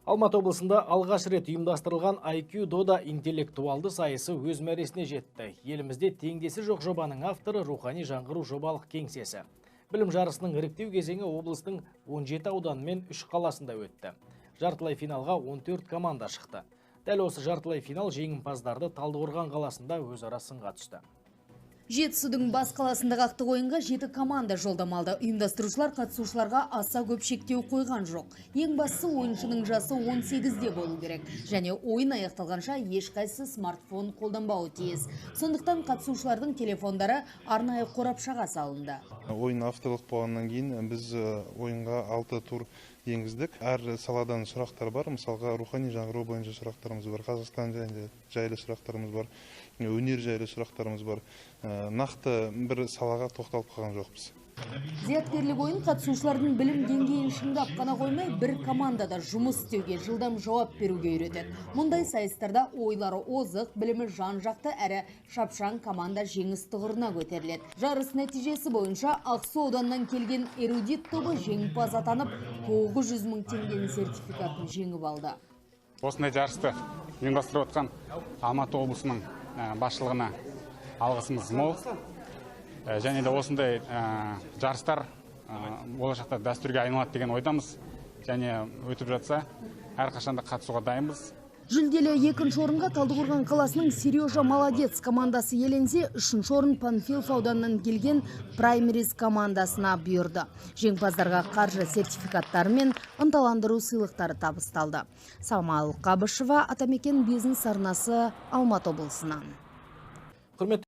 Алматы облысында алғаш рет ұйымдастырылған IQ Дода интеллектуалды сайысы өз мәресіне жетті. Елімізде теңдесі жоқ жобаның авторы рухани жаңғыру жобалық кеңсесі. Білім жарысының іріктеу кезеңі облыстың 17 ауданы мен 3 қаласында өтті. Жартылай финалға 14 команда шықты. Дәл осы жартылай финал жеңімпаздарды Талдықорған қаласында өзара сынға түсті. Жетісудың бас қаласындағы ақтық ойынға 7 команда жолдамалды. Ұйымдастырушылар қатысушыларға аса көп шектеу қойған жоқ. Ең бастысы ойыншының жасы 18-де болу керек. Және ойын аяқталғанша ешқайсы смартфон қолданбауы тиіс. Сондықтан қатысушылардың телефондары арнайы қорапшаға салынды. Ойын авторлық болғаннан кейін біз ойынға 6 тур енгіздік. Әр саладан сұрақтар бар. Мысалға рухани жаңғыру бойынша сұрақтарымыз бар. Қазақстан жайлы сұрақтарымыз бар. Өнер жайлы сұрақтарымыз бар. Нақты бір салаға тоқталып қалған жоқпыз. Зияткерлік ойын қатысушылардың білім деңгейін шыңдап қана қоймай, бір командада жұмыс істеуге, жылдам жауап беруге үйретеді. Мұндай сайыстарда ойлары озық, білімі жан-жақты әрі шапшаң команда жеңіс тұғырына көтеріледі. Жарыс нәтижесі бойынша Ақсу ауданынан келген эрудит тобы жеңімпаз атанып, 900 мың теңгенің сертификатын жеңіп алды. Осындай жарысты ұйымдастырып отқан Алматы облысының басшылығына алғысымыз мол. Және де осындай жарыстар болашақта дәстүрге айналады деген ойдамыз. Және өтіп жатса, әрқашанда қатысуға дайынбыз. Жүлделі 2-ші орынға Талдықорған қаласының Сережа Молодец командасы еленсе, 3-ші орын Панфилов ауданынан келген Праймерис командасына бұйырды. Жеңімпаздарға қаржы сертификаттары мен ынталандыру сыйлықтары табысталды. Самал Қабышева, Атамекен бизнес арнасы, Алматы облысынан.